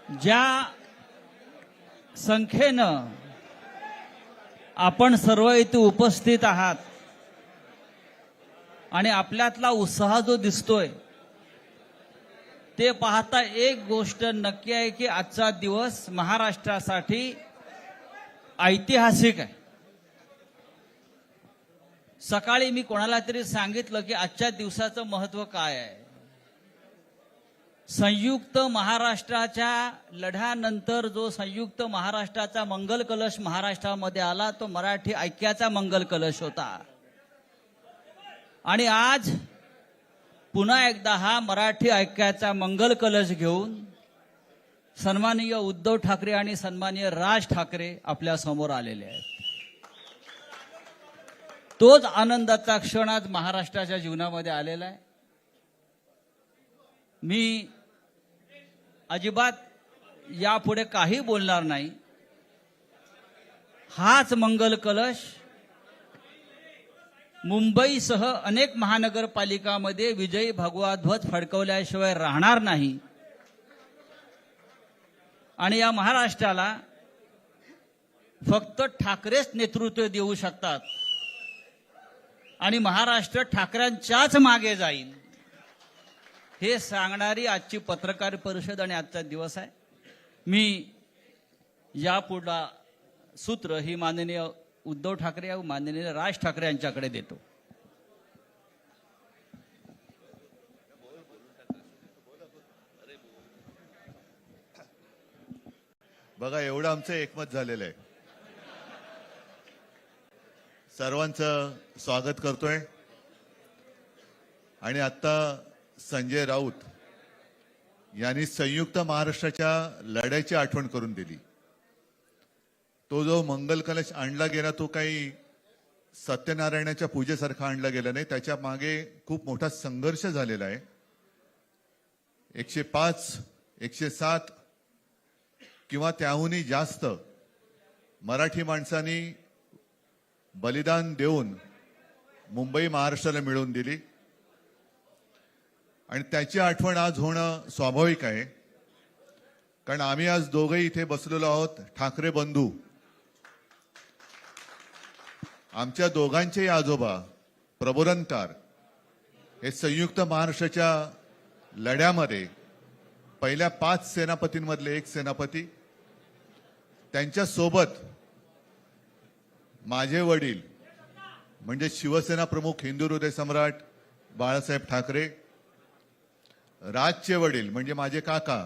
ज्या संख्येनं आपण सर्व इथे उपस्थित आहात आणि आपल्यातला उत्साह जो दिसतोय ते पाहता एक गोष्ट नक्की आहे की आजचा दिवस महाराष्ट्रासाठी ऐतिहासिक आहे। सकाळी मी कोणाला तरी सांगितलं की आजच्या दिवसाचं महत्त्व काय आहे। संयुक्त महाराष्ट्राच्या लढ्यानंतर जो संयुक्त महाराष्ट्राचा मंगल कलश महाराष्ट्रामध्ये आला तो मराठी ऐक्याचा मंगल कलश होता आणि आज पुन्हा एकदा हा मराठी ऐक्याचा मंगल कलश घेऊन सन्माननीय उद्धव ठाकरे आणि सन्माननीय राज ठाकरे आपल्या समोर आलेले आहेत। तोच आनंदाचा क्षण आज महाराष्ट्राच्या जीवनामध्ये आलेला आहे। मी अजिबात यापुढे काही बोलणार नाही। हाच मंगल कलश मुंबईसह अनेक महानगरपालिकांमध्ये विजयी भगवा ध्वज फडकवल्याशिवाय राहणार नाही आणि या महाराष्ट्राला फक्त ठाकरेच नेतृत्व देऊ शकतात आणि महाराष्ट्र ठाकरेंच्याच मागे जाईल हे सांगणारी आजची पत्रकार परिषद आणि आजचा दिवस आहे। मी यापुढला सूत्र ही माननीय उद्धव ठाकरे व माननीय राज ठाकरे यांच्याकडे देतो। बघा एवढं आमचं एकमत झालेलं आहे। सर्वांचं स्वागत करतोय आणि आता संजय राऊत यांनी संयुक्त महाराष्ट्राच्या लढ्याची आठवण करून दिली। तो जो मंगल कलश आणला गेला तो काही सत्यनारायणाच्या पूजेसारखा आणला गेला नाही, त्याच्या मागे खूप मोठा संघर्ष झालेला आहे। 105 107 किंवा त्याहूनही जास्त मराठी माणसांनी बलिदान देऊन मुंबई महाराष्ट्राला मिळवून दिली आणि त्याची आठवण आज होणं स्वाभाविक आहे। कारण आम्ही आज दोघेही इथे बसलेलो आहोत ठाकरे बंधू। आमच्या दोघांचेही आजोबा प्रबोधनकार हे संयुक्त महाराष्ट्राच्या लढ्यामध्ये पहिल्या 5 सेनापतींमधले एक सेनापती, त्यांच्या सोबत माझे वडील म्हणजे शिवसेना प्रमुख हिंदू हृदय सम्राट बाळासाहेब ठाकरे, राजचे वडील म्हणजे माझे काका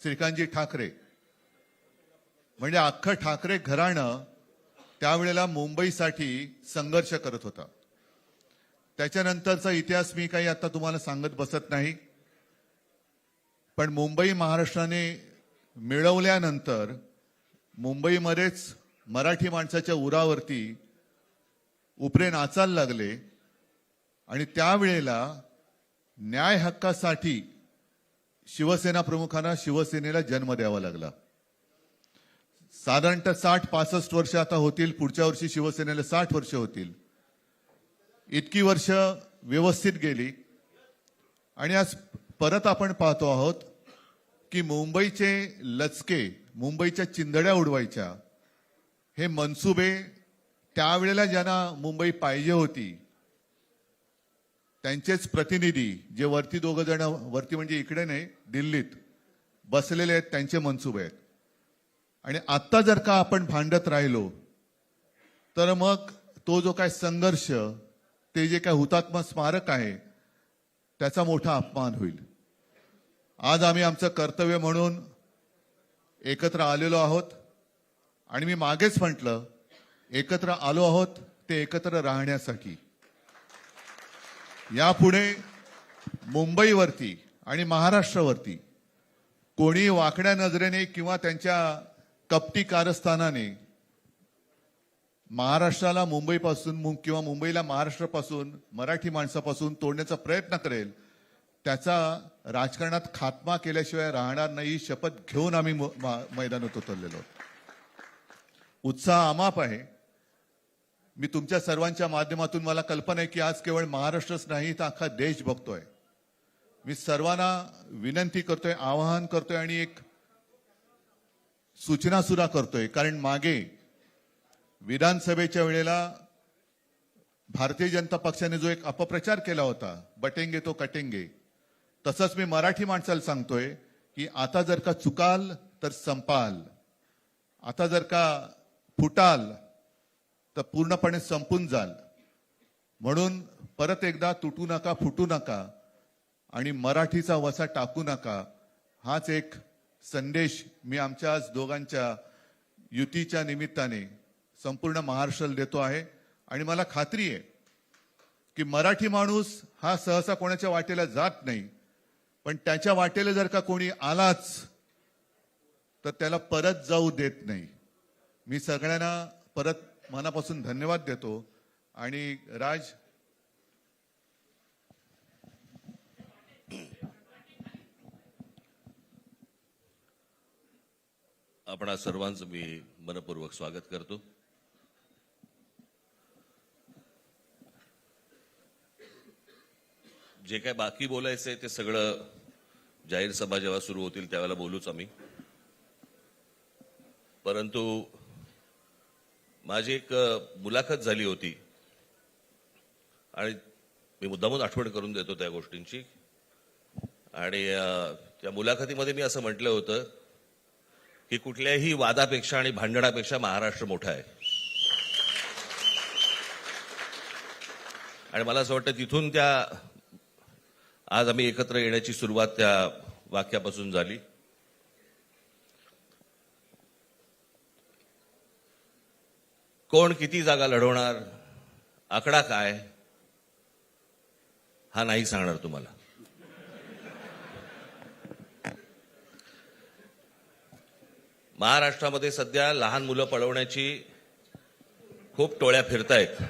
श्रीकांतजी ठाकरे, म्हणजे अख्खं ठाकरे घराणं त्यावेळेला मुंबईसाठी संघर्ष करत होता। त्याच्यानंतरचा इतिहास मी काही आता तुम्हाला सांगत बसत नाही, पण मुंबई महाराष्ट्राने मिळवल्यानंतर मुंबईमध्येच मराठी माणसाच्या उरावरती उपरे नाचायला लागले आणि त्यावेळेला न्याय हक्कासाठी शिवसेना प्रमुखांना शिवसेनेला जन्म द्यावा लागला। साधारणतः 60-65 वर्ष आता होतील, पुढच्या वर्षी शिवसेनेला 60 वर्ष होतील। इतकी वर्ष व्यवस्थित गेली आणि आज परत आपण पाहतो आहोत की मुंबईचे लचके, मुंबईच्या चिंधड्या उडवायच्या हे मनसुबे त्यावेळेला ज्यांना मुंबई पाहिजे होती त्यांचेच प्रतिनिधी जे वरती दोघं जण, वरती म्हणजे इकडे नाही दिल्लीत बसलेले आहेत, त्यांचे मनसुबे आहेत। आणि आता जर का आपण भांडत राहिलो तर मग तो जो काय संघर्ष, ते जे काय हुतात्मा स्मारक आहे त्याचा मोठा अपमान होईल। आज आम्ही आमचं कर्तव्य म्हणून एकत्र आलेलो आहोत आणि मी मागेच म्हटलं एकत्र आलो आहोत ते एकत्र राहण्यासाठी। यापुढे मुंबईवरती आणि महाराष्ट्रावरती कोणी वाकड्या नजरेने किंवा त्यांच्या कपटी कारस्थानाने महाराष्ट्राला मुंबईपासून किंवा मुंबईला महाराष्ट्रापासून, मराठी माणसापासून तोडण्याचा प्रयत्न करेल, त्याचा राजकारणात खात्मा केल्याशिवाय राहणार नाही, शपथ घेऊन आम्ही मैदानात उतरलेलो आहोत। उत्साह अमाप आहे। मी तुमच्या सर्वांच्या माध्यमातून मला कल्पना आहे की आज केवळ महाराष्ट्रच नाही तर अख्खा देश बघतोय। मी सर्वांना विनंती करतोय, आवाहन करतोय आणि एक सूचना सुद्धा करतोय. कारण मागे विधानसभेच्या वेळेला भारतीय जनता पक्षाने जो एक अपप्रचार केला होता, बटेंगे तो कटेंगे, तसंच मी मराठी माणसाला सांगतोय की आता जर का चुकाल तर संपाल, आता जर का फुटाल तर पूर्णपणे संपून जाल. म्हणून परत एकदा तुटू नका, फुटू नका आणि मराठीचा वसा टाकू नका, हाच एक संदेश मी आमच्या आज दोघांच्या युतीच्या निमित्ताने संपूर्ण महाराष्ट्राला देतो आहे. आणि मला खात्री आहे की मराठी माणूस हा सहसा कोणाच्या वाटेला जात नाही, पण त्याच्या वाटेला जर का कोणी आलाच तर त्याला परत जाऊ देत नाही. मी सगळ्यांना परत मनापासून धन्यवाद देतो. आणि राज, आपणा सर्वांचं मी मनपूर्वक स्वागत करतो. जे काय बाकी बोलायचंय ते सगळं जाहीर सभा जेव्हा सुरू होतील त्यावेळेला बोलूच आम्ही. परंतु माझी एक मुलाखत झाली होती आणि मी मुद्दामून आठवण करून देतो त्या गोष्टींची. आणि त्या मुलाखतीमध्ये मी असं म्हटलं होतं की कुठल्याही वादापेक्षा आणि भांडणापेक्षा महाराष्ट्र मोठा आहे. आणि मला असं वाटतं तिथून त्या आज आम्ही एकत्र येण्याची सुरुवात त्या वाक्यापासून झाली. कोण किती जागा लढवणार, आकडा काय, हा नाही सांगणार तुम्हाला. महाराष्ट्रामध्ये सध्या लहान मुलं पळवण्याची खूप टोळ्या फिरतायत.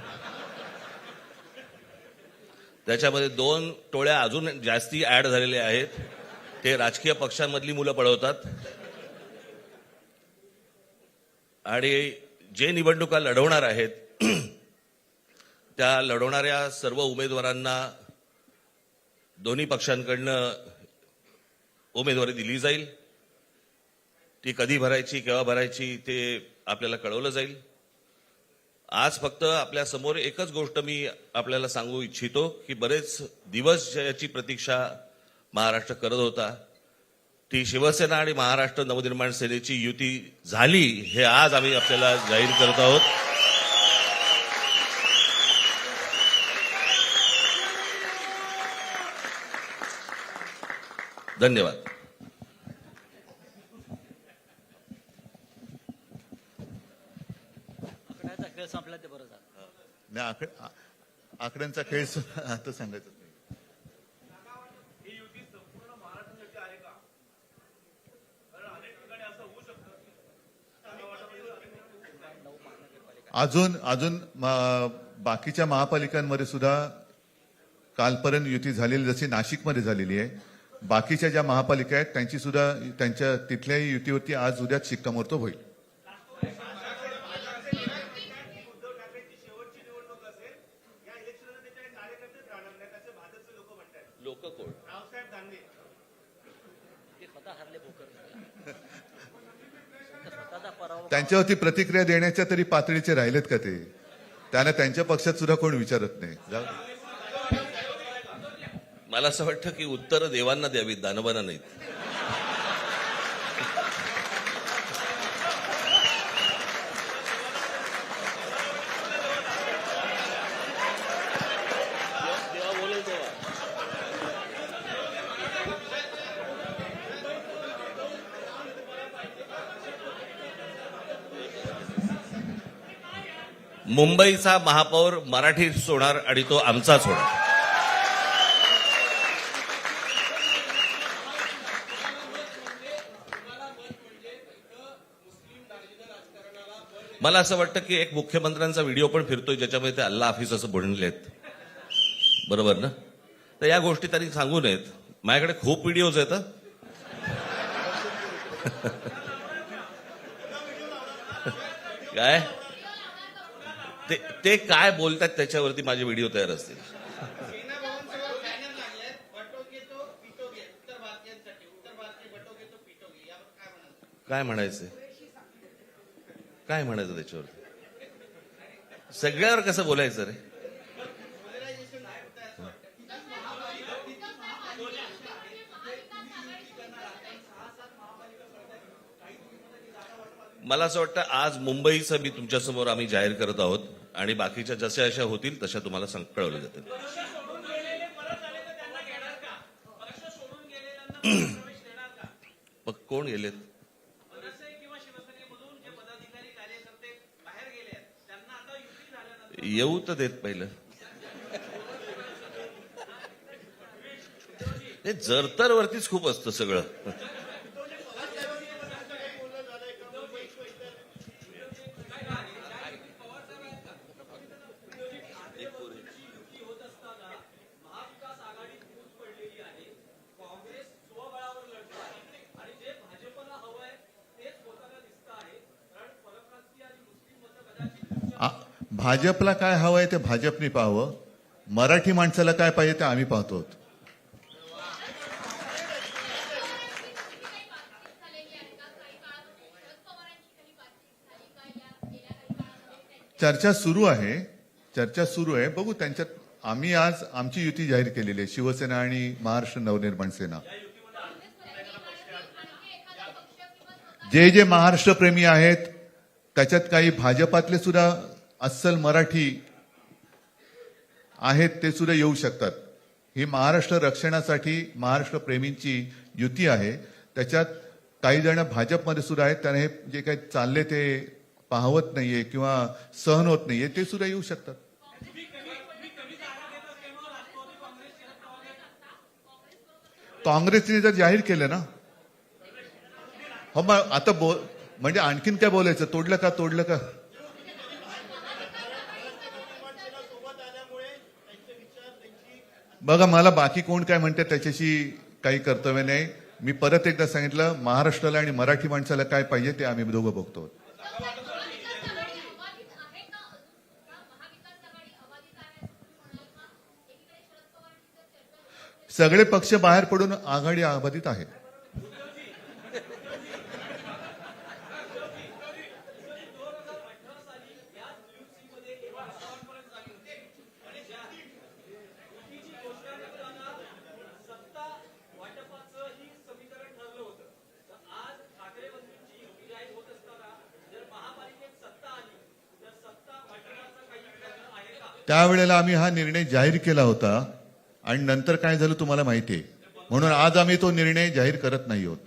त्याच्यामध्ये 2 टोळ्या अजून जास्ती ऍड झालेल्या आहेत. ते राजकीय पक्षांमधली मुलं पळवतात आणि जे निवडणुका लढवणार आहेत त्या लढवणाऱ्या सर्व उमेदवारांना दोन्ही पक्षांकडनं उमेदवारी दिली जाईल. ती कधी भरायची, केव्हा भरायची ते आपल्याला कळवलं जाईल. आज फक्त आपल्या समोर एकच गोष्ट मी आपल्याला सांगू इच्छितो की बरेच दिवस याची प्रतीक्षा महाराष्ट्र करत होता. ती शिवसेना आणि महाराष्ट्र नवनिर्माण सेनेची युती झाली हे आज आम्ही आपल्याला जाहीर करत आहोत. धन्यवाद. आकड्याचा खेळ संपला ते बरं झालं. नाही, आकड्यांचा खेळ आता सांगायचं नाही. अजून बाकीच्या महापालिकांमध्ये सुद्धा कालपर्यंत युती झालेली, जशी नाशिकमध्ये झालेली आहे, बाकीच्या ज्या महापालिका आहेत त्यांची सुद्धा त्यांच्या तिथल्याही युतीवरती आज उद्याच शिक्कामोर्तब होईल. लोक कोण त्यांच्यावरती प्रतिक्रिया देण्याच्या तरी पातळीचे राहिलेत का ते? त्यांना त्यांच्या पक्षात सुद्धा कोण विचारत नाही. जाऊ दे. मला असं वाटतं की उत्तर देवांना द्यावीत, दानवांना नाहीत. मुंबईचा महापौर मराठीत होणार आणि तो आमचाच होणार. मला असं वाटतं की एक मुख्यमंत्र्यांचा व्हिडिओ पण फिरतोय ज्याच्यामध्ये ते अल्ला हाफिज असं म्हणलेत, बरोबर ना? तर या गोष्टी त्यांनी सांगू नयेत. माझ्याकडे खूप व्हिडिओज आहेत. काय ते काय बोलतात त्याच्यावरती माझे व्हिडिओ तयार असतील. काय म्हणायचंय? काय म्हणायचं त्याच्यावर? सगळ्यावर कसं बोलायचं रे? मला असं वाटतं आज मुंबईचं मी तुमच्यासमोर आम्ही जाहीर करत आहोत आणि बाकीच्या जशा अशा होतील तशा तुम्हाला कळवलं जातील. मग कोण गेलेत? येऊ तर देत पहिलं. हे जरतर वरतीच खूप असतं सगळं. भाजपला काय हवंय ते भाजपने पाहावं, मराठी माणसाला काय पाहिजे ते आम्ही पाहतो. चर्चा सुरू आहे. बघू त्यांच्यात. आम्ही आज आमची युती जाहीर केलेली आहे, शिवसेना आणि महाराष्ट्र नवनिर्माण सेना. जे महाराष्ट्र प्रेमी आहेत त्याच्यात काही भाजपातले सुद्धा अस्सल मराठी आहेत, ते सुद्धा येऊ शकतात. ही महाराष्ट्र रक्षणासाठी महाराष्ट्र प्रेमींची युती आहे. त्याच्यात काही जण भाजपमध्ये सुद्धा आहेत, त्यांना हे जे काही चालले ते पाहवत नाहीये किंवा सहन होत नाहीये, ते सुद्धा येऊ शकतात. काँग्रेसने जर जाहीर केलं ना, हो मग आता म्हणजे आणखीन काय बोलायचं? तोडलं का? बघा, मला बाकी कोण काय म्हणते त्याच्याशी काही कर्तव्य नाही. मी परत एकदा सांगितलं, महाराष्ट्राला आणि मराठी माणसाला काय पाहिजे ते आम्ही दोघं बघतो. सगळे पक्ष बाहेर पडून आघाडी अबाधित आहे. त्यावेळेला आम्ही हा निर्णय जाहीर केला होता आणि नंतर काय झालं तुम्हाला माहिती आहे. म्हणून आज आम्ही तो निर्णय जाहीर करत नाही आहोत.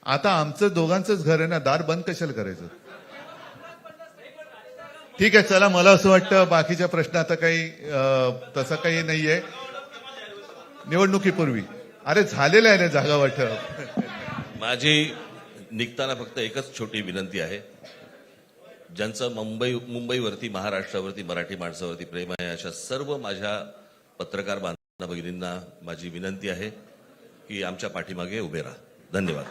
आता आमचं दोघांचंच घर आहे ना, दार बंद कशाला करायचं? ठीक आहे, चला. मला असं वाटतं बाकीच्या प्रश्न आता काही तसं काही नाहीये. निवडणुकीपूर्वी अरे झालेलं आहे ना जागा वाटप. माझी निघताना फक्त एकच छोटी विनंती आहे. ज्यांचं मुंबईवरती, महाराष्ट्रावरती, मराठी माणसावरती प्रेम आहे, अशा सर्व माझ्या पत्रकार बांधव भगिनींना माझी विनंती आहे की आमच्या पाठीमागे उभे राहा. धन्यवाद.